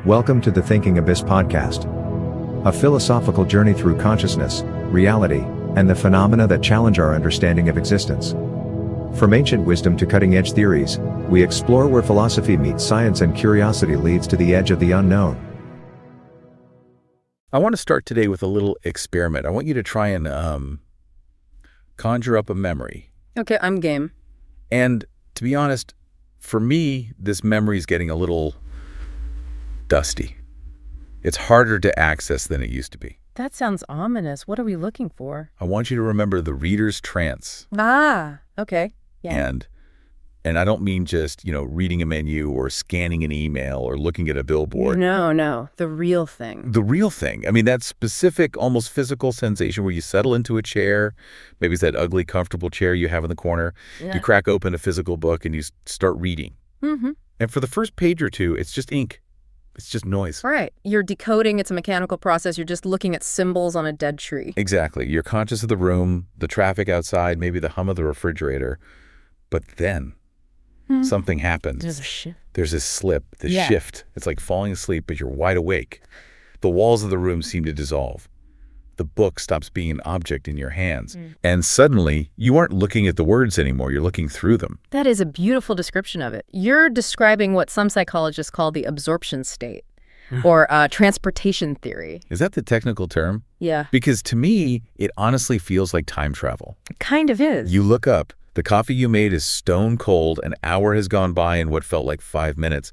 Welcome to the Thinking Abyss podcast, a philosophical journey through consciousness, reality, and the phenomena that challenge our understanding of existence. From ancient wisdom to cutting-edge theories, we explore where philosophy meets science and curiosity leads to the edge of the unknown. I want to start today with a little experiment. I want you to try and conjure up a memory. Okay, I'm game. And to be honest, for me, this memory is getting a little dusty. It's harder to access than it used to be. That sounds ominous. What are we looking for? I want you to remember the reader's trance. Okay. Yeah. And I don't mean just, reading a menu or scanning an email or looking at a billboard. No. The real thing. The real thing. I mean, that specific, almost physical sensation where you settle into a chair. Maybe it's that ugly, comfortable chair you have in the corner. Yeah. You crack open a physical book and you start reading. Mm-hmm. And for the first page or two, it's just ink. It's just noise. Right. You're decoding. It's a mechanical process. You're just looking at symbols on a dead tree. Exactly. You're conscious of the room, the traffic outside, maybe the hum of the refrigerator. But then something happens. There's a shift. There's this slip, this shift. It's like falling asleep, but you're wide awake. The walls of the room seem to dissolve. The book stops being an object in your hands. And suddenly, you aren't looking at the words anymore. You're looking through them. That is a beautiful description of it. You're describing what some psychologists call the absorption state or transportation theory. Is that the technical term? Yeah. Because to me, it honestly feels like time travel. It kind of is. You look up. The coffee you made is stone cold. An hour has gone by in what felt like 5 minutes.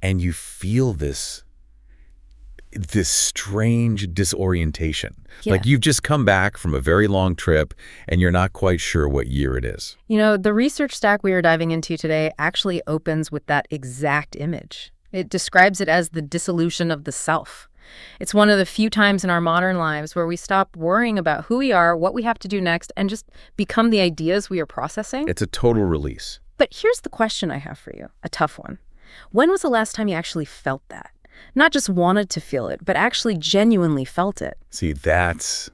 And you feel this strange disorientation. Yeah. Like you've just come back from a very long trip and you're not quite sure what year it is. The research stack we are diving into today actually opens with that exact image. It describes it as the dissolution of the self. It's one of the few times in our modern lives where we stop worrying about who we are, what we have to do next, and just become the ideas we are processing. It's a total release. But here's the question I have for you, a tough one. When was the last time you actually felt that? Not just wanted to feel it, but actually genuinely felt it. See, that's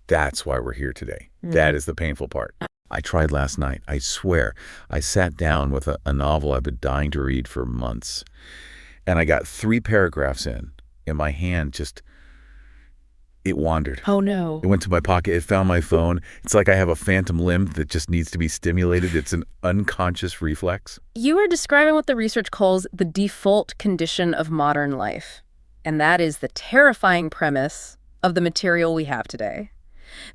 why we're here today. That is the painful part. I tried last night. I swear. I sat down with a novel I've been dying to read for months. And I got 3 paragraphs in my hand it wandered. Oh, no. It went to my pocket. It found my phone. It's like I have a phantom limb that just needs to be stimulated. It's an unconscious reflex. You are describing what the research calls the default condition of modern life. And that is the terrifying premise of the material we have today.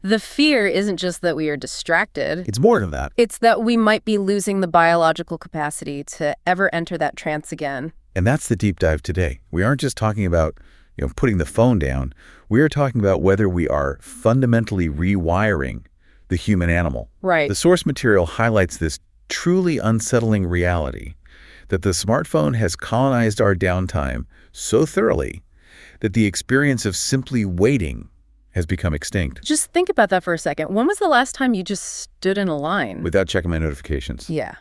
The fear isn't just that we are distracted. It's more than that. It's that we might be losing the biological capacity to ever enter that trance again. And that's the deep dive today. We aren't just talking about putting the phone down. We are talking about whether we are fundamentally rewiring the human animal. Right. The source material highlights this truly unsettling reality that the smartphone has colonized our downtime so thoroughly that the experience of simply waiting has become extinct. Just think about that for a second. When was the last time you just stood in a line? Without checking my notifications. Yeah.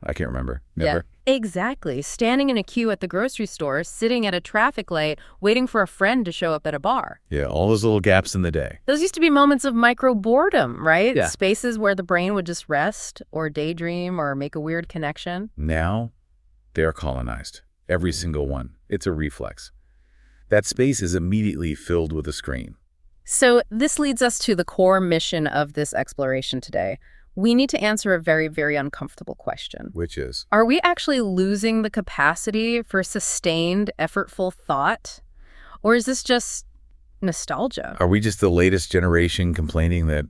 I can't remember. Never. Yeah, exactly. Standing in a queue at the grocery store, sitting at a traffic light, waiting for a friend to show up at a bar. Yeah, all those little gaps in the day. Those used to be moments of micro boredom, right? Yeah. Spaces where the brain would just rest or daydream or make a weird connection. Now, they are colonized. Every single one. It's a reflex. That space is immediately filled with a screen. So this leads us to the core mission of this exploration today. We need to answer a very, very uncomfortable question. Which is? Are we actually losing the capacity for sustained, effortful thought? Or is this just nostalgia? Are we just the latest generation complaining that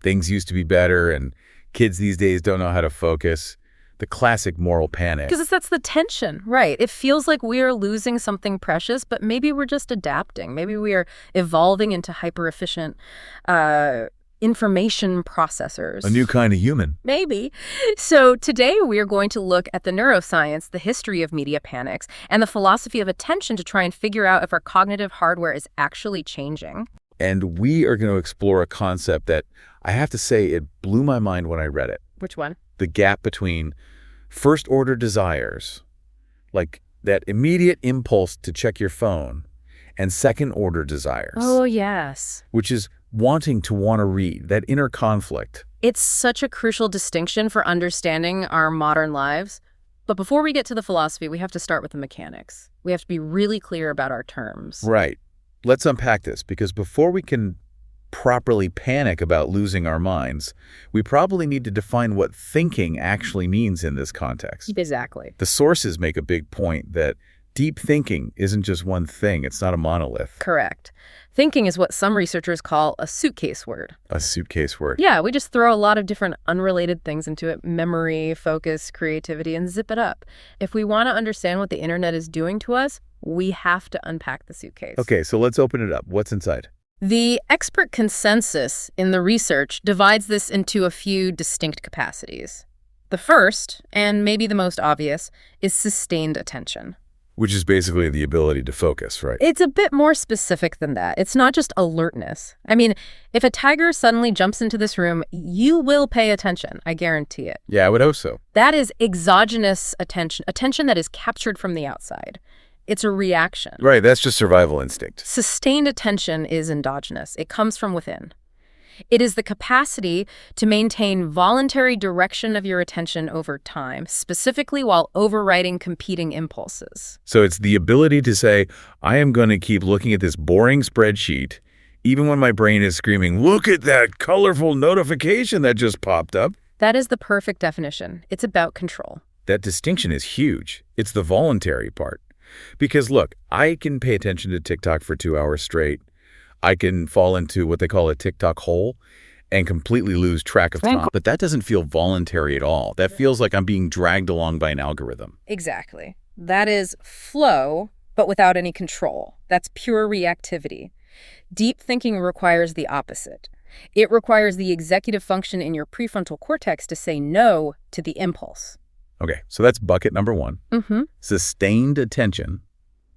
things used to be better and kids these days don't know how to focus? The classic moral panic. Because that's the tension, right? It feels like we are losing something precious, but maybe we're just adapting. Maybe we are evolving into hyper-efficient information processors. A new kind of human. Maybe. So today we are going to look at the neuroscience, the history of media panics, and the philosophy of attention to try and figure out if our cognitive hardware is actually changing. And we are going to explore a concept that I have to say it blew my mind when I read it. Which one? The gap between first-order desires, like that immediate impulse to check your phone, and second-order desires. Oh, yes. Which is want to read, that inner conflict. It's such a crucial distinction for understanding our modern lives. But before we get to the philosophy, we have to start with the mechanics. We have to be really clear about our terms. Right. Let's unpack this, because before we can properly panic about losing our minds, we probably need to define what thinking actually means in this context. Exactly. The sources make a big point that deep thinking isn't just one thing. It's not a monolith. Correct. Thinking is what some researchers call a suitcase word. A suitcase word. Yeah, we just throw a lot of different unrelated things into it, memory, focus, creativity, and zip it up. If we want to understand what the internet is doing to us, we have to unpack the suitcase. Okay, so let's open it up. What's inside? The expert consensus in the research divides this into a few distinct capacities. The first, and maybe the most obvious, is sustained attention. Which is basically the ability to focus, right? It's a bit more specific than that. It's not just alertness. I mean, if a tiger suddenly jumps into this room, you will pay attention. I guarantee it. Yeah, I would hope so. That is exogenous attention, attention that is captured from the outside. It's a reaction. Right, that's just survival instinct. Sustained attention is endogenous. It comes from within. It is the capacity to maintain voluntary direction of your attention over time, specifically while overriding competing impulses. So it's the ability to say, I am going to keep looking at this boring spreadsheet, even when my brain is screaming, look at that colorful notification that just popped up. That is the perfect definition. It's about control. That distinction is huge. It's the voluntary part. Because look, I can pay attention to TikTok for 2 hours straight. I can fall into what they call a TikTok hole and completely lose track of time. But that doesn't feel voluntary at all. That feels like I'm being dragged along by an algorithm. Exactly. That is flow, but without any control. That's pure reactivity. Deep thinking requires the opposite. It requires the executive function in your prefrontal cortex to say no to the impulse. Okay, so that's bucket number one. Sustained attention.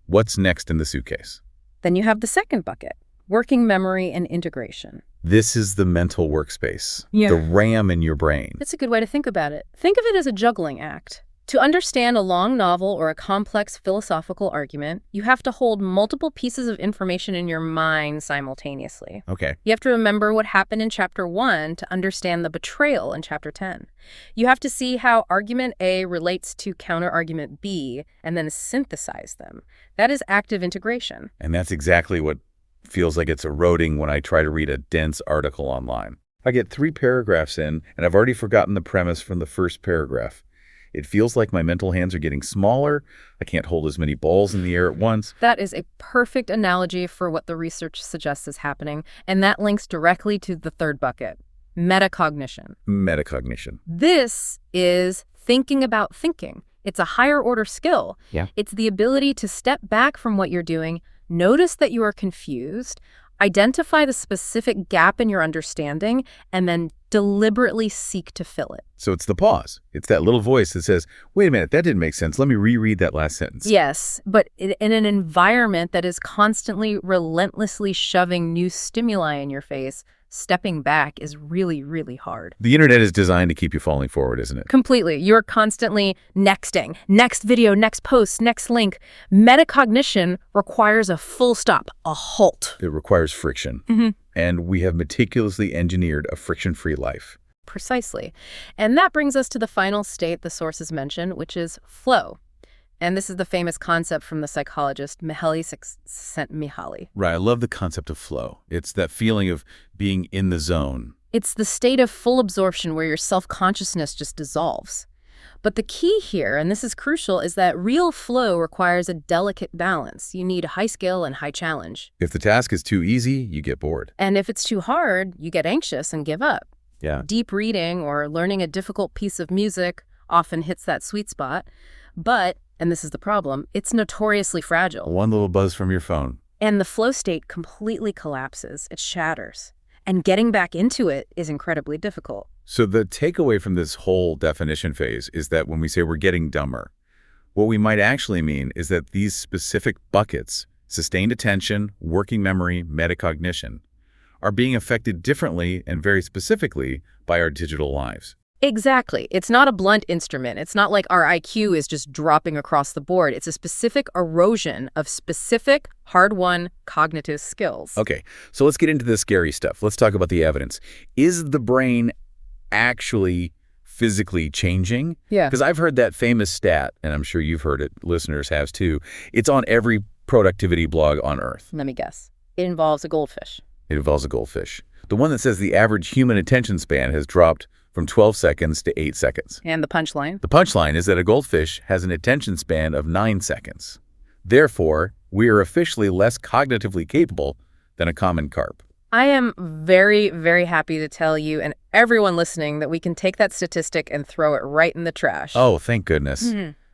What's next in the suitcase? Then you have the second bucket, working memory and integration. This is the mental workspace, Yeah. the RAM in your brain. That's a good way to think about it. Think of it as a juggling act. To understand a long novel or a complex philosophical argument, you have to hold multiple pieces of information in your mind simultaneously. Okay. You have to remember what happened in Chapter 1 to understand the betrayal in Chapter 10. You have to see how argument A relates to counter-argument B and then synthesize them. That is active integration. And that's exactly what feels like it's eroding when I try to read a dense article online. I get 3 paragraphs in, and I've already forgotten the premise from the first paragraph. It feels like my mental hands are getting smaller. I can't hold as many balls in the air at once. That is a perfect analogy for what the research suggests is happening, and that links directly to the third bucket, metacognition. Metacognition. This is thinking about thinking. It's a higher order skill. Yeah. It's the ability to step back from what you're doing, notice that you are confused, identify the specific gap in your understanding, and then deliberately seek to fill it. So it's the pause. It's that little voice that says, wait a minute, that didn't make sense. Let me reread that last sentence. Yes, but in an environment that is constantly, relentlessly shoving new stimuli in your face, stepping back is really, really hard. The internet is designed to keep you falling forward, isn't it? Completely. You're constantly nexting. Next video, next post, next link. Metacognition requires a full stop, a halt. It requires friction. And we have meticulously engineered a friction-free life. Precisely. And that brings us to the final state the sources mention, which is flow. And this is the famous concept from the psychologist Mihaly Csikszentmihalyi. Right. I love the concept of flow. It's that feeling of being in the zone. It's the state of full absorption where your self-consciousness just dissolves. But the key here, and this is crucial, is that real flow requires a delicate balance. You need high skill and high challenge. If the task is too easy, you get bored. And if it's too hard, you get anxious and give up. Yeah. Deep reading or learning a difficult piece of music often hits that sweet spot. But, and this is the problem, it's notoriously fragile. One little buzz from your phone. And the flow state completely collapses. It shatters. And getting back into it is incredibly difficult. So the takeaway from this whole definition phase is that when we say we're getting dumber, what we might actually mean is that these specific buckets, sustained attention, working memory, metacognition, are being affected differently and very specifically by our digital lives. Exactly. It's not a blunt instrument. It's not like our IQ is just dropping across the board. It's a specific erosion of specific, hard-won cognitive skills. Okay, so let's get into the scary stuff. Let's talk about the evidence. Is the brain actually physically changing? Yeah. Because I've heard that famous stat, and I'm sure you've heard it, listeners have too. It's on every productivity blog on Earth. Let me guess. It involves a goldfish. It involves a goldfish. The one that says the average human attention span has dropped from 12 seconds to 8 seconds. And the punchline? The punchline is that a goldfish has an attention span of 9 seconds. Therefore, we are officially less cognitively capable than a common carp. I am very, very happy to tell you and everyone listening that we can take that statistic and throw it right in the trash. Oh, thank goodness.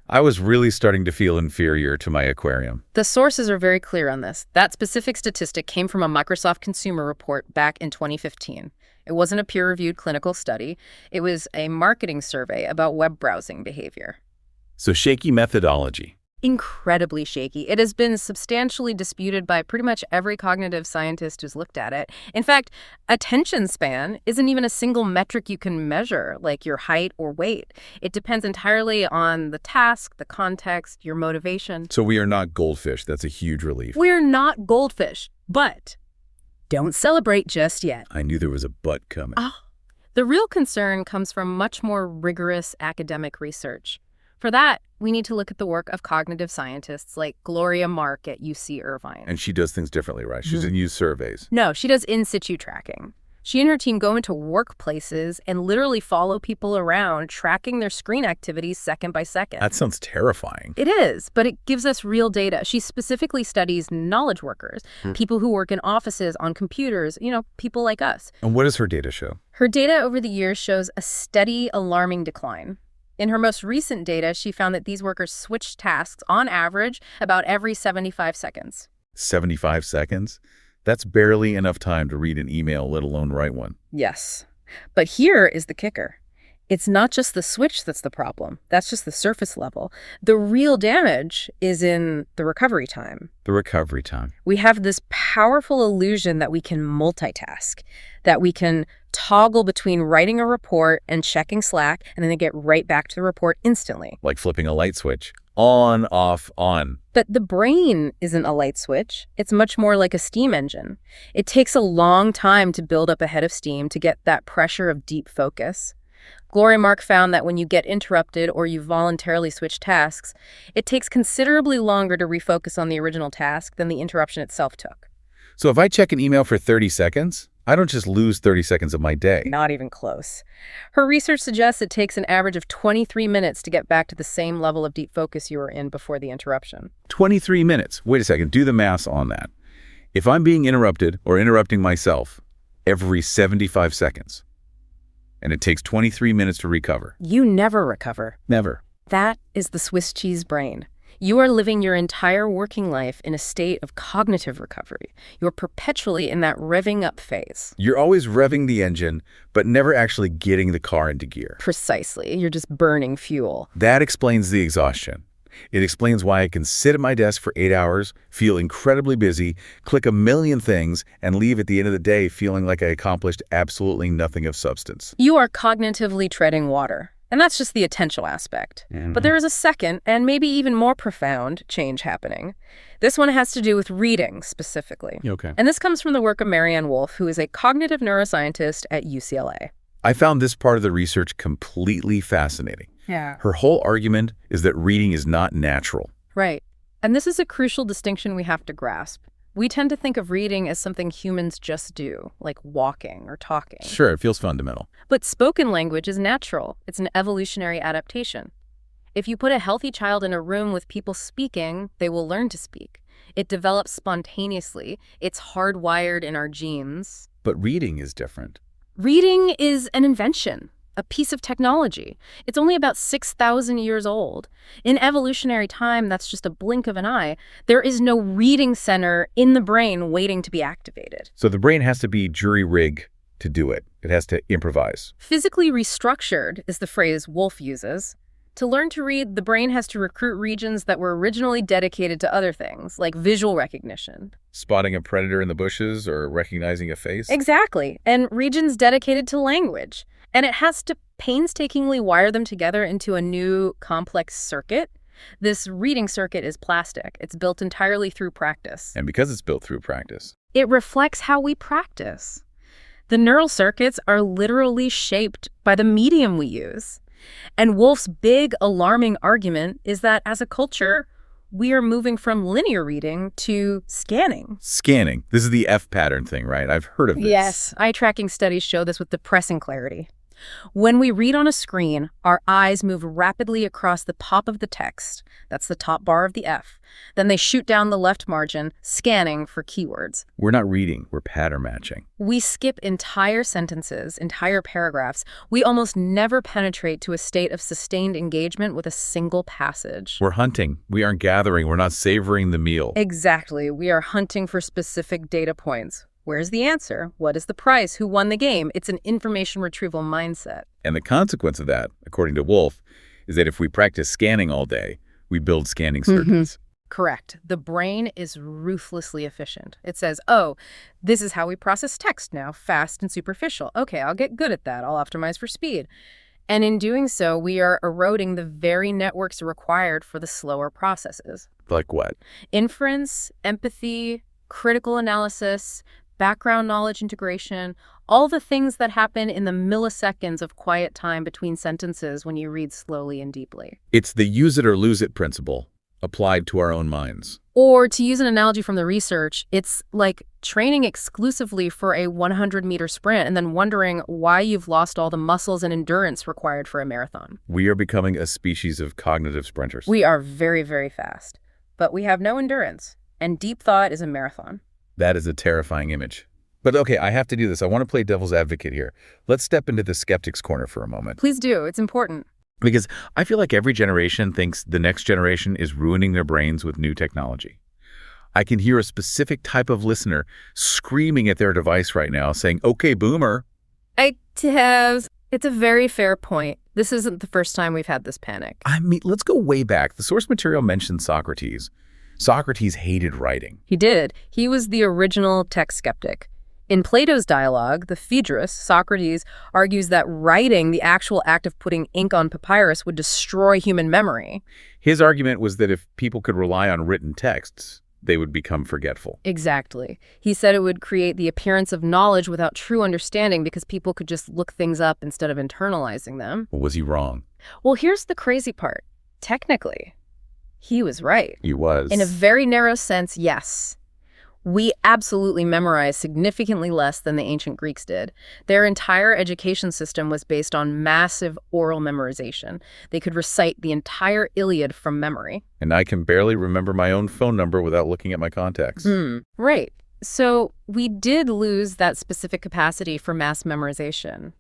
I was really starting to feel inferior to my aquarium. The sources are very clear on this. That specific statistic came from a Microsoft Consumer Report back in 2015. It wasn't a peer-reviewed clinical study. It was a marketing survey about web browsing behavior. So shaky methodology. Incredibly shaky. It has been substantially disputed by pretty much every cognitive scientist who's looked at it. In fact, attention span isn't even a single metric you can measure, like your height or weight. It depends entirely on the task, the context, your motivation. So we are not goldfish. That's a huge relief. We're not goldfish, but don't celebrate just yet. I knew there was a but coming. The real concern comes from much more rigorous academic research. For that, we need to look at the work of cognitive scientists like Gloria Mark at UC Irvine. And she does things differently, right? She doesn't use surveys. No, she does in situ tracking. She and her team go into workplaces and literally follow people around, tracking their screen activities second by second. That sounds terrifying. It is, but it gives us real data. She specifically studies knowledge workers, people who work in offices, on computers, people like us. And what does her data show? Her data over the years shows a steady, alarming decline. In her most recent data, she found that these workers switched tasks, on average, about every 75 seconds. 75 seconds? That's barely enough time to read an email, let alone write one. Yes. But here is the kicker. It's not just the switch that's the problem. That's just the surface level. The real damage is in the recovery time. The recovery time. We have this powerful illusion that we can multitask, that we can toggle between writing a report and checking Slack and then get right back to the report instantly. Like flipping a light switch. On, off, on. But the brain isn't a light switch. It's much more like a steam engine. It takes a long time to build up a head of steam to get that pressure of deep focus. Gloria Mark found that when you get interrupted or you voluntarily switch tasks, it takes considerably longer to refocus on the original task than the interruption itself took. So if I check an email for 30 seconds, I don't just lose 30 seconds of my day. Not even close. Her research suggests it takes an average of 23 minutes to get back to the same level of deep focus you were in before the interruption. 23 minutes. Wait a second. Do the math on that. If I'm being interrupted or interrupting myself every 75 seconds, and it takes 23 minutes to recover. You never recover. Never. That is the Swiss cheese brain. You are living your entire working life in a state of cognitive recovery. You're perpetually in that revving up phase. You're always revving the engine, but never actually getting the car into gear. Precisely. You're just burning fuel. That explains the exhaustion. It explains why I can sit at my desk for 8 hours, feel incredibly busy, click a million things, and leave at the end of the day feeling like I accomplished absolutely nothing of substance. You are cognitively treading water. And that's just the attentional aspect. But there is a second, and maybe even more profound, change happening. This one has to do with reading, specifically. Okay. And this comes from the work of Marianne Wolf, who is a cognitive neuroscientist at UCLA. I found this part of the research completely fascinating. Yeah. Her whole argument is that reading is not natural. Right. And this is a crucial distinction we have to grasp. We tend to think of reading as something humans just do, like walking or talking. Sure, it feels fundamental. But spoken language is natural. It's an evolutionary adaptation. If you put a healthy child in a room with people speaking, they will learn to speak. It develops spontaneously. It's hardwired in our genes. But reading is different. Reading is an invention, a piece of technology. It's only about 6,000 years old. In evolutionary time, that's just a blink of an eye. There is no reading center in the brain waiting to be activated. So the brain has to be jury-rigged to do it. It has to improvise. Physically restructured is the phrase Wolf uses. To learn to read, the brain has to recruit regions that were originally dedicated to other things, like visual recognition. Spotting a predator in the bushes or recognizing a face? Exactly, and regions dedicated to language. And it has to painstakingly wire them together into a new complex circuit. This reading circuit is plastic. It's built entirely through practice. And because it's built through practice. It reflects how we practice. The neural circuits are literally shaped by the medium we use. And Wolf's big, alarming argument is that as a culture, we are moving from linear reading to scanning. Scanning. This is the F pattern thing, right? I've heard of this. Yes, eye tracking studies show this with depressing clarity. When we read on a screen, our eyes move rapidly across the top of the text. That's the top bar of the F. Then they shoot down the left margin, scanning for keywords. We're not reading, we're pattern matching. We skip entire sentences, entire paragraphs. We almost never penetrate to a state of sustained engagement with a single passage. We're hunting. We aren't gathering. We're not savoring the meal. Exactly. We are hunting for specific data points. Where's the answer? What is the price? Who won the game? It's an information retrieval mindset. And the consequence of that, according to Wolf, is that if we practice scanning all day, we build scanning circuits. Correct. The brain is ruthlessly efficient. It says, oh, this is how we process text now, fast and superficial. Okay, I'll get good at that. I'll optimize for speed. And in doing so, we are eroding the very networks required for the slower processes. Like what? Inference, empathy, critical analysis, background knowledge integration, all the things that happen in the milliseconds of quiet time between sentences when you read slowly and deeply. It's the use it or lose it principle applied to our own minds. Or to use an analogy from the research, it's like training exclusively for a 100-meter sprint and then wondering why you've lost all the muscles and endurance required for a marathon. We are becoming a species of cognitive sprinters. We are very, very fast, but we have no endurance, and deep thought is a marathon. That is a terrifying image. But okay, I have to do this. I want to play devil's advocate here. Let's step into the skeptic's corner for a moment. Please do. It's important. Because I feel like every generation thinks the next generation is ruining their brains with new technology. I can hear a specific type of listener screaming at their device right now saying, okay, boomer. It's a very fair point. This isn't the first time we've had this panic. I mean, let's go way back. The source material mentions Socrates. Socrates hated writing. He did. He was the original text skeptic. In Plato's dialogue, the Phaedrus, Socrates argues that writing, the actual act of putting ink on papyrus, would destroy human memory. His argument was that if people could rely on written texts, they would become forgetful. Exactly. He said it would create the appearance of knowledge without true understanding because people could just look things up instead of internalizing them. Was he wrong? Well, here's the crazy part. Technically, he was right. He was. In a very narrow sense, yes. We absolutely memorize significantly less than the ancient Greeks did. Their entire education system was based on massive oral memorization. They could recite the entire Iliad from memory. And I can barely remember my own phone number without looking at my contacts. Right. So we did lose that specific capacity for mass memorization.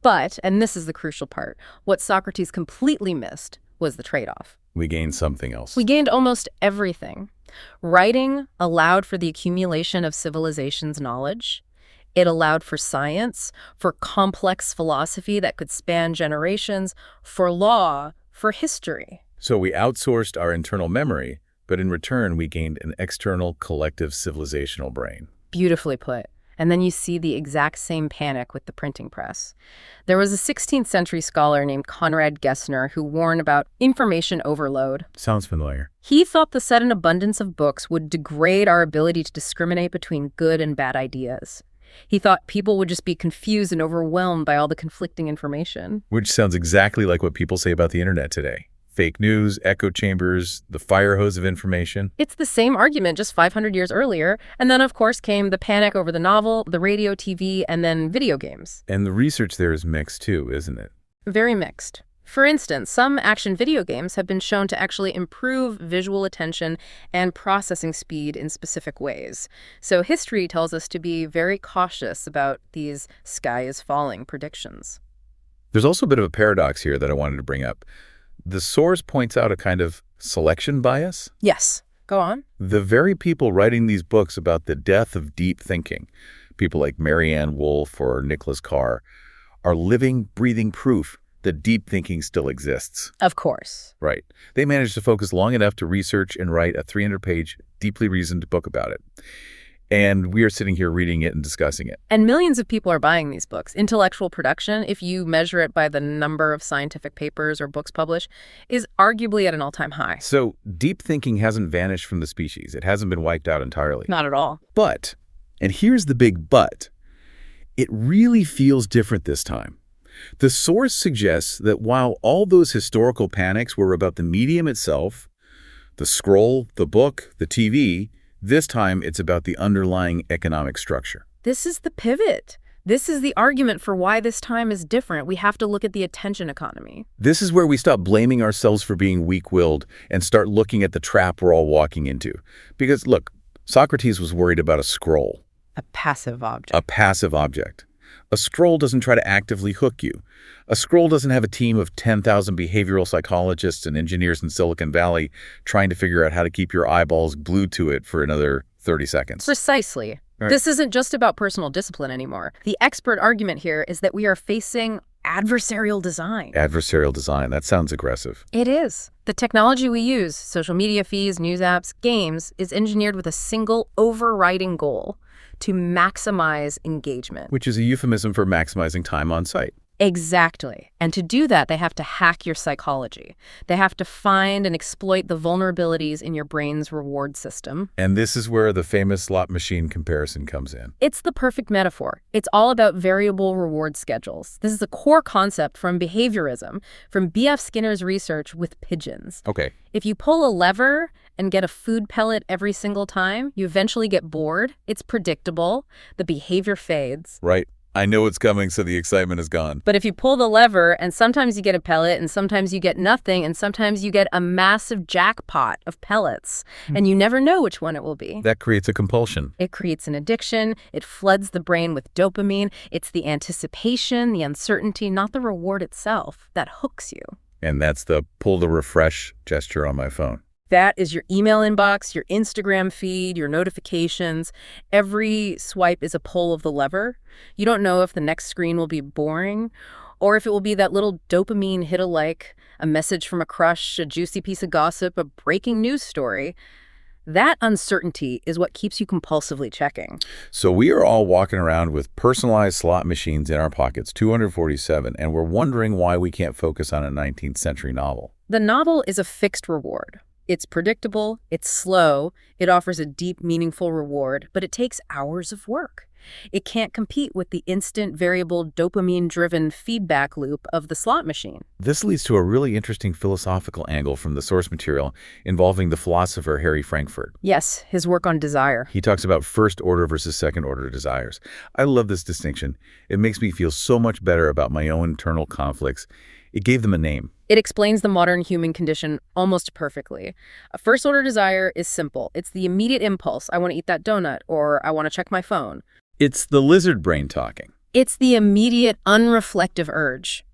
But, and this is the crucial part, what Socrates completely missed was the trade-off. We gained something else. We gained almost everything. Writing allowed for the accumulation of civilization's knowledge. It allowed for science, for complex philosophy that could span generations, for law, for history. So we outsourced our internal memory, but in return we gained an external collective civilizational brain. Beautifully put. And then you see the exact same panic with the printing press. There was a 16th century scholar named Conrad Gessner who warned about information overload. Sounds familiar. He thought the sudden abundance of books would degrade our ability to discriminate between good and bad ideas. He thought people would just be confused and overwhelmed by all the conflicting information. Which sounds exactly like what people say about the internet today. Fake news, echo chambers, the fire hose of information. It's the same argument just 500 years earlier. And then, of course, came the panic over the novel, the radio, TV, and then video games. And the research there is mixed too, isn't it? Very mixed. For instance, some action video games have been shown to actually improve visual attention and processing speed in specific ways. So history tells us to be very cautious about these sky is falling predictions. There's also a bit of a paradox here that I wanted to bring up. The source points out a kind of selection bias. Yes. Go on. The very people writing these books about the death of deep thinking, people like Marianne Wolfe or Nicholas Carr, are living, breathing proof that deep thinking still exists. Of course. Right. They managed to focus long enough to research and write a 300-page, deeply reasoned book about it. And we are sitting here reading it and discussing it. And millions of people are buying these books. Intellectual production, if you measure it by the number of scientific papers or books published, is arguably at an all-time high. So deep thinking hasn't vanished from the species. It hasn't been wiped out entirely. Not at all. But, and here's the big but, It really feels different this time. The source suggests that while all those historical panics were about the medium itself, the scroll, the book, the TV, this time it's about the underlying economic structure. This is the pivot. This is the argument for why this time is different. We have to look at the attention economy. This is where we stop blaming ourselves for being weak-willed and start looking at the trap we're all walking into. Because, look, Socrates was worried about a scroll. A passive object. A passive object. A scroll doesn't try to actively hook you. A scroll doesn't have a team of 10,000 behavioral psychologists and engineers in Silicon Valley trying to figure out how to keep your eyeballs glued to it for another 30 seconds. Precisely. Right. This isn't just about personal discipline anymore. The expert argument here is that we are facing adversarial design. Adversarial design. That sounds aggressive. It is. The technology we use, social media feeds, news apps, games, is engineered with a single overriding goal: to maximize engagement. Which is a euphemism for maximizing time on site. Exactly. And to do that, they have to hack your psychology. They have to find and exploit the vulnerabilities in your brain's reward system. And this is where the famous slot machine comparison comes in. It's the perfect metaphor. It's all about variable reward schedules. This is a core concept from behaviorism, from B.F. Skinner's research with pigeons. Okay. If you pull a lever and get a food pellet every single time, you eventually get bored. It's predictable. The behavior fades. Right. I know it's coming, so the excitement is gone. But if you pull the lever and sometimes you get a pellet and sometimes you get nothing and sometimes you get a massive jackpot of pellets and you never know which one it will be. That creates a compulsion. It creates an addiction. It floods the brain with dopamine. It's the anticipation, the uncertainty, not the reward itself, that hooks you. And that's the pull to refresh gesture on my phone. That is your email inbox, your Instagram feed, your notifications. Every swipe is a pull of the lever. You don't know if the next screen will be boring or if it will be that little dopamine hit-alike, a message from a crush, a juicy piece of gossip, a breaking news story. That uncertainty is what keeps you compulsively checking. So we are all walking around with personalized slot machines in our pockets, 247, and we're wondering why we can't focus on a 19th century novel. The novel is a fixed reward. It's predictable, it's slow, it offers a deep, meaningful reward, but it takes hours of work. It can't compete with the instant, variable, dopamine-driven feedback loop of the slot machine. This leads to a really interesting philosophical angle from the source material involving the philosopher Harry Frankfurt. Yes, his work on desire. He talks about first-order versus second-order desires. I love this distinction. It makes me feel so much better about my own internal conflicts. It gave them a name. It explains the modern human condition almost perfectly. A first-order desire is simple. It's the immediate impulse. I want to eat that donut, or I want to check my phone. It's the lizard brain talking. It's the immediate, unreflective urge.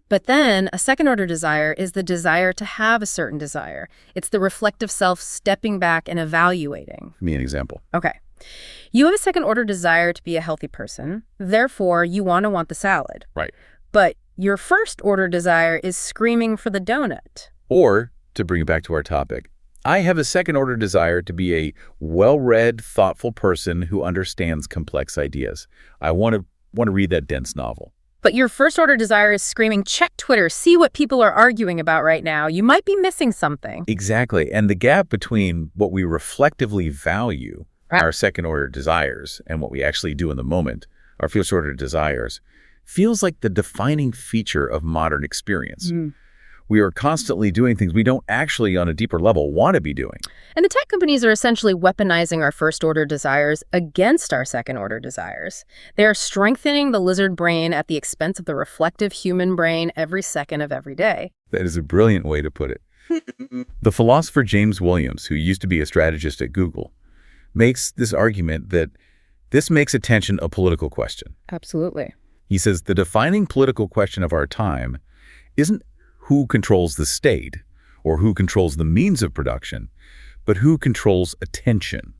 But then a second-order desire is the desire to have a certain desire. It's the reflective self stepping back and evaluating. Give me an example. Okay. You have a second-order desire to be a healthy person. Therefore, you want the salad. Right. But your first-order desire is screaming for the donut. Or, to bring it back to our topic, I have a second-order desire to be a well-read, thoughtful person who understands complex ideas. I want to read that dense novel. But your first-order desire is screaming, check Twitter, see what people are arguing about right now. You might be missing something. Exactly. And the gap between what we reflectively value, our second-order desires, and what we actually do in the moment, our first-order desires, feels like the defining feature of modern experience. We are constantly doing things we don't actually, on a deeper level, want to be doing. And the tech companies are essentially weaponizing our first-order desires against our second-order desires. They are strengthening the lizard brain at the expense of the reflective human brain every second of every day. That is a brilliant way to put it. The philosopher James Williams, who used to be a strategist at Google, makes this argument that this makes attention a political question. Absolutely. He says the defining political question of our time isn't who controls the state or who controls the means of production, but who controls attention.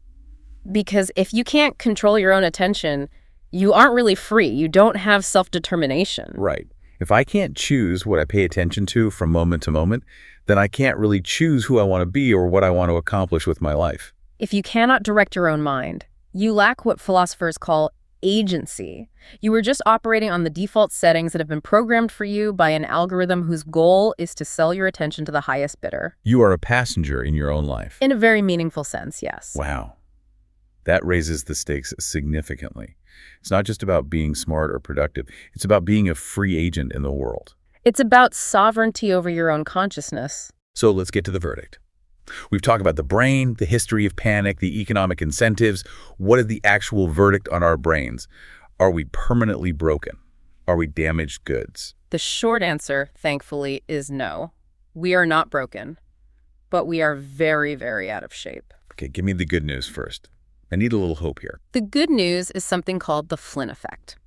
Because if you can't control your own attention, you aren't really free. You don't have self-determination. Right. If I can't choose what I pay attention to from moment to moment, then I can't really choose who I want to be or what I want to accomplish with my life. If you cannot direct your own mind, you lack what philosophers call agency. You were just operating on the default settings that have been programmed for you by an algorithm whose goal is to sell your attention to the highest bidder. You are a passenger in your own life. In a very meaningful sense, yes. Wow. That raises the stakes significantly. It's not just about being smart or productive. It's about being a free agent in the world. It's about sovereignty over your own consciousness. So let's get to the verdict. We've talked about the brain, the history of panic, the economic incentives. What is the actual verdict on our brains? Are we permanently broken? Are we damaged goods? The short answer, thankfully, is no. We are not broken, but we are very, very out of shape. Okay, give me the good news first. I need a little hope here. The good news is something called the Flynn effect.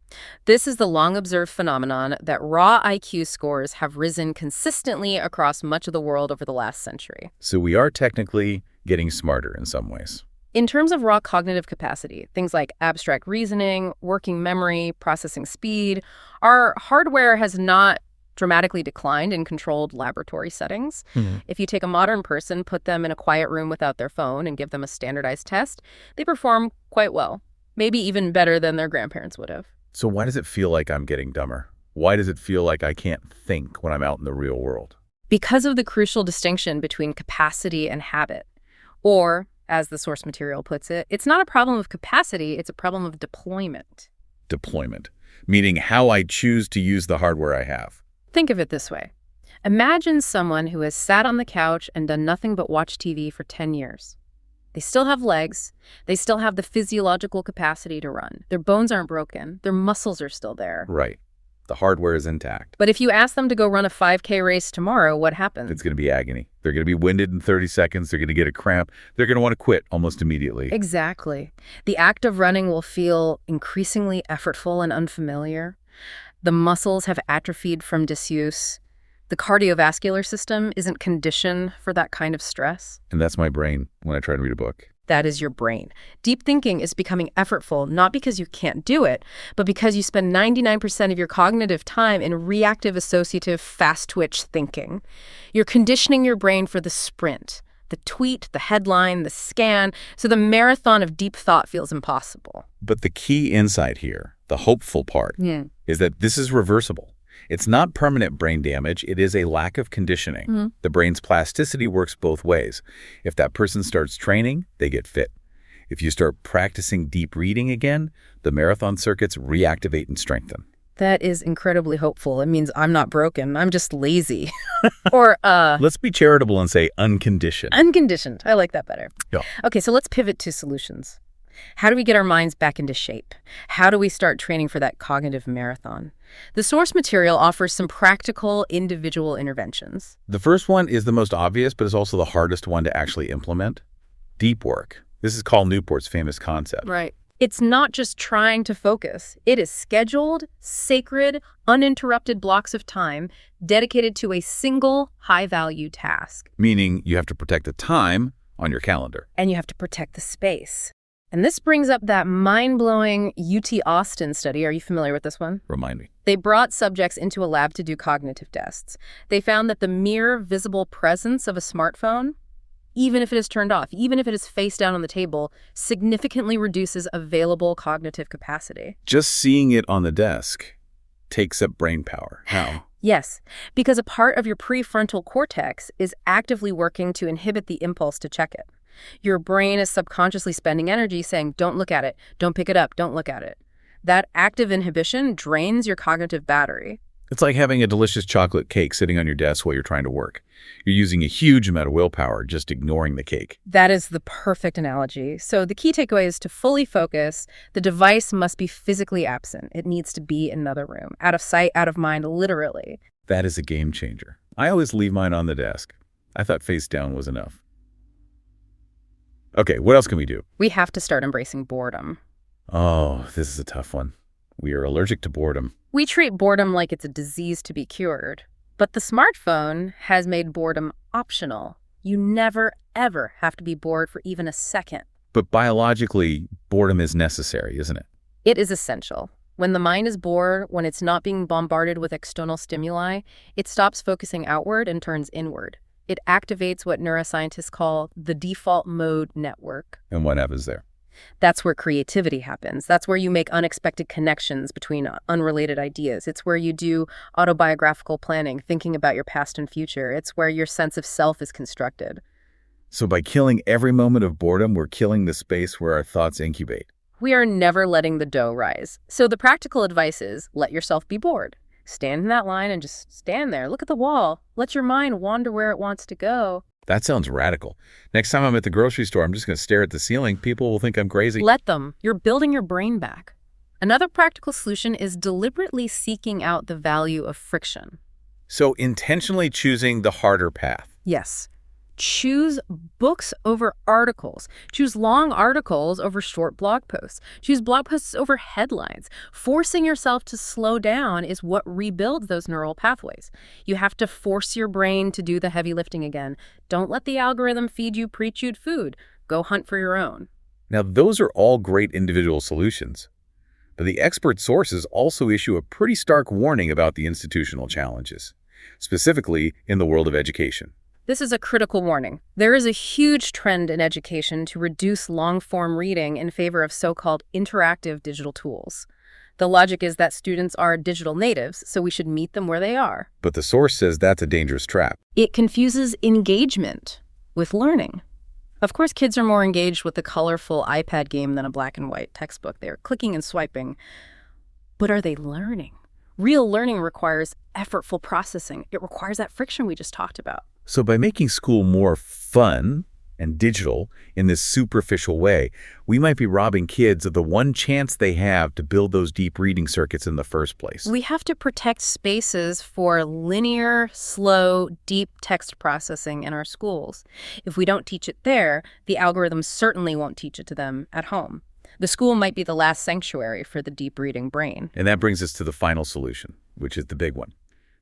This is the long-observed phenomenon that raw IQ scores have risen consistently across much of the world over the last century. So we are technically getting smarter in some ways. In terms of raw cognitive capacity, things like abstract reasoning, working memory, processing speed, our hardware has not dramatically declined in controlled laboratory settings. If you take a modern person, put them in a quiet room without their phone, and give them a standardized test, they perform quite well, maybe even better than their grandparents would have. So why does it feel like I'm getting dumber? Why does it feel like I can't think when I'm out in the real world? Because of the crucial distinction between capacity and habit. Or, as the source material puts it, it's not a problem of capacity, it's a problem of deployment. Deployment, meaning how I choose to use the hardware I have. Think of it this way. Imagine someone who has sat on the couch and done nothing but watch TV for 10 years. They still have legs. They still have the physiological capacity to run. Their bones aren't broken. Their muscles are still there. Right. The hardware is intact. But if you ask them to go run a 5K race tomorrow, what happens? It's going to be agony. They're going to be winded in 30 seconds. They're going to get a cramp. They're going to want to quit almost immediately. Exactly. The act of running will feel increasingly effortful and unfamiliar. The muscles have atrophied from disuse. The cardiovascular system isn't conditioned for that kind of stress. And that's my brain when I try to read a book. That is your brain. Deep thinking is becoming effortful, not because you can't do it, but because you spend 99% of your cognitive time in reactive associative fast-twitch thinking. You're conditioning your brain for the sprint, the tweet, the headline, the scan, so the marathon of deep thought feels impossible. But the key insight here, the hopeful part, is that this is reversible. It's not permanent brain damage. It is a lack of conditioning. The brain's plasticity works both ways. If that person starts training, they get fit. If you start practicing deep reading again, the marathon circuits reactivate and strengthen. That is incredibly hopeful. It means I'm not broken. I'm just lazy. Or, let's be charitable and say unconditioned. Unconditioned. I like that better. Yeah. Okay, so let's pivot to solutions. How do we get our minds back into shape? How do we start training for that cognitive marathon? The source material offers some practical individual interventions. The first one is the most obvious, but is also the hardest one to actually implement. Deep work. This is Cal Newport's famous concept. Right. It's not just trying to focus. It is scheduled, sacred, uninterrupted blocks of time dedicated to a single high-value task. Meaning you have to protect the time on your calendar. And you have to protect the space. And this brings up that mind-blowing UT Austin study. Are you familiar with this one? Remind me. They brought subjects into a lab to do cognitive tests. They found that the mere visible presence of a smartphone, even if it is turned off, even if it is face down on the table, significantly reduces available cognitive capacity. Just seeing it on the desk takes up brain power. How? Yes, because a part of your prefrontal cortex is actively working to inhibit the impulse to check it. Your brain is subconsciously spending energy saying, don't look at it, don't pick it up, don't look at it. That active inhibition drains your cognitive battery. It's like having a delicious chocolate cake sitting on your desk while you're trying to work. You're using a huge amount of willpower just ignoring the cake. That is the perfect analogy. So the key takeaway is to fully focus. The device must be physically absent. It needs to be in another room, out of sight, out of mind, literally. That is a game changer. I always leave mine on the desk. I thought face down was enough. Okay, what else can we do? We have to start embracing boredom. Oh, this is a tough one. We are allergic to boredom. We treat boredom like it's a disease to be cured. But the smartphone has made boredom optional. You never, ever have to be bored for even a second. But biologically, boredom is necessary, isn't it? It is essential. When the mind is bored, when it's not being bombarded with external stimuli, it stops focusing outward and turns inward. It activates what neuroscientists call the default mode network. And what happens there? That's where creativity happens. That's where you make unexpected connections between unrelated ideas. It's where you do autobiographical planning, thinking about your past and future. It's where your sense of self is constructed. So by killing every moment of boredom, we're killing the space where our thoughts incubate. We are never letting the dough rise. So the practical advice is let yourself be bored. Stand in that line and just stand there. Look at the wall. Let your mind wander where it wants to go. That sounds radical. Next time I'm at the grocery store, I'm just going to stare at the ceiling. People will think I'm crazy. Let them. You're building your brain back. Another practical solution is deliberately seeking out the value of friction. So intentionally choosing the harder path. Yes. Choose books over articles. Choose long articles over short blog posts. Choose blog posts over headlines. Forcing yourself to slow down is what rebuilds those neural pathways. You have to force your brain to do the heavy lifting again. Don't let the algorithm feed you pre-chewed food. Go hunt for your own. Now, those are all great individual solutions. But the expert sources also issue a pretty stark warning about the institutional challenges, specifically in the world of education. This is a critical warning. There is a huge trend in education to reduce long-form reading in favor of so-called interactive digital tools. The logic is that students are digital natives, so we should meet them where they are. But the source says that's a dangerous trap. It confuses engagement with learning. Of course, kids are more engaged with the colorful iPad game than a black and white textbook. They're clicking and swiping. But are they learning? Real learning requires effortful processing. It requires that friction we just talked about. So by making school more fun and digital in this superficial way, we might be robbing kids of the one chance they have to build those deep reading circuits in the first place. We have to protect spaces for linear, slow, deep text processing in our schools. If we don't teach it there, the algorithms certainly won't teach it to them at home. The school might be the last sanctuary for the deep reading brain. And that brings us to the final solution, which is the big one,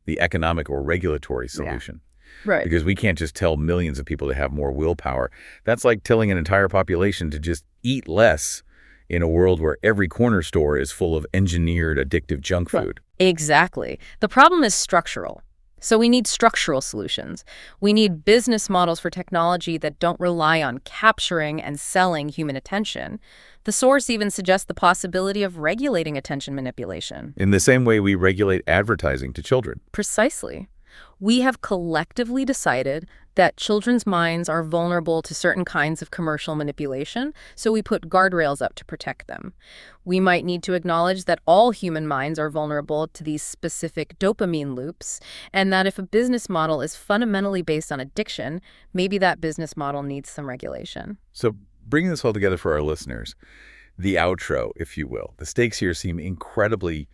the economic or regulatory solution. Yeah. Right. Because we can't just tell millions of people to have more willpower. That's like telling an entire population to just eat less in a world where every corner store is full of engineered, addictive junk food. Exactly. The problem is structural. So we need structural solutions. We need business models for technology that don't rely on capturing and selling human attention. The source even suggests the possibility of regulating attention manipulation. In the same way we regulate advertising to children. Precisely. We have collectively decided that children's minds are vulnerable to certain kinds of commercial manipulation, so we put guardrails up to protect them. We might need to acknowledge that all human minds are vulnerable to these specific dopamine loops, and that if a business model is fundamentally based on addiction, maybe that business model needs some regulation. So bringing this all together for our listeners, the outro, if you will, the stakes here seem incredibly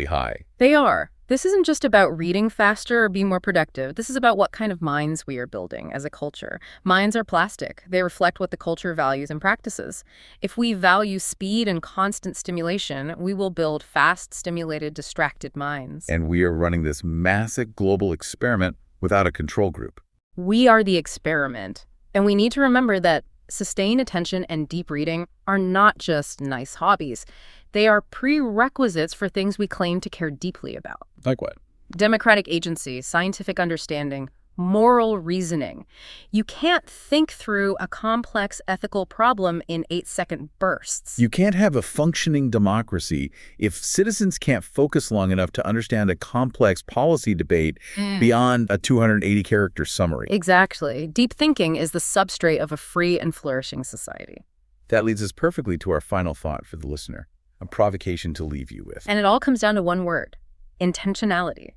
high. They are. This isn't just about reading faster or being more productive. This is about what kind of minds we are building as a culture. Minds are plastic. They reflect what the culture values and practices. If we value speed and constant stimulation, we will build fast, stimulated, distracted minds. And we are running this massive global experiment without a control group. We are the experiment. And we need to remember that sustained attention and deep reading are not just nice hobbies. They are prerequisites for things we claim to care deeply about. Like what? Democratic agency, scientific understanding, moral reasoning. You can't think through a complex ethical problem in 8-second bursts. You can't have a functioning democracy if citizens can't focus long enough to understand a complex policy debate beyond a 280-character summary. Exactly. Deep thinking is the substrate of a free and flourishing society. That leads us perfectly to our final thought for the listener, a provocation to leave you with. And it all comes down to one word: intentionality.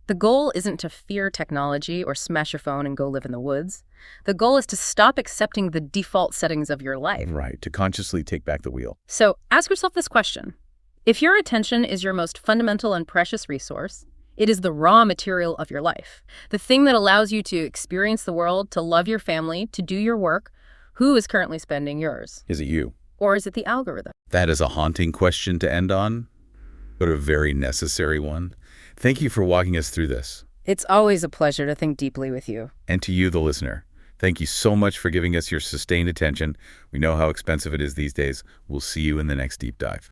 The goal isn't to fear technology or smash your phone and go live in the woods. The goal is to stop accepting the default settings of your life. Right, to consciously take back the wheel. So ask yourself this question. If your attention is your most fundamental and precious resource, it is the raw material of your life, the thing that allows you to experience the world, to love your family, to do your work. Who is currently spending yours? Is it you? Or is it the algorithm? That is a haunting question to end on, but a very necessary one. Thank you for walking us through this. It's always a pleasure to think deeply with you. And to you, the listener, thank you so much for giving us your sustained attention. We know how expensive it is these days. We'll see you in the next deep dive.